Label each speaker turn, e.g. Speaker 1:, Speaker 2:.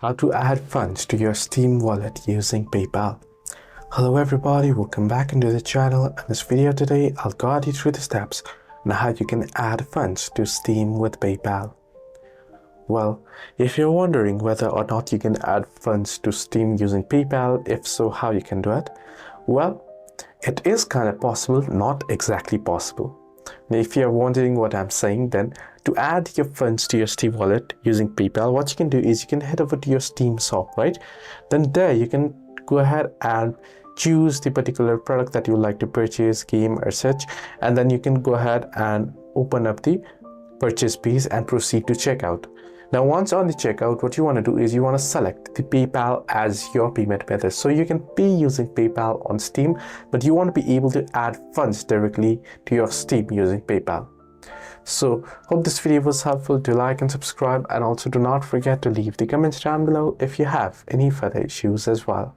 Speaker 1: how to add funds to your Steam wallet using PayPal. Hello everybody, welcome back into the channel. In this video today, I'll guide you through the steps on how you can add funds to Steam with PayPal. Well, if you're wondering whether or not you can add funds to Steam using PayPal, if so, how you can do it? Well, it is kind of possible, not exactly possible. Now, if you're wondering what I'm saying, then to add your funds to your Steam wallet using PayPal, what you can do is you can head over to your Steam shop, right? Then there you can go ahead and choose the particular product that you would like to purchase, game or such, and then you can go ahead and open up the purchase piece and proceed to checkout. Now, once on the checkout, what you want to do is you want to select the PayPal as your payment method. So you can pay using PayPal on Steam, but you want to be able to add funds directly to your Steam using PayPal. So hope this video was helpful. Do like and subscribe, and also do not forget to leave the comments down below if you have any further issues as well.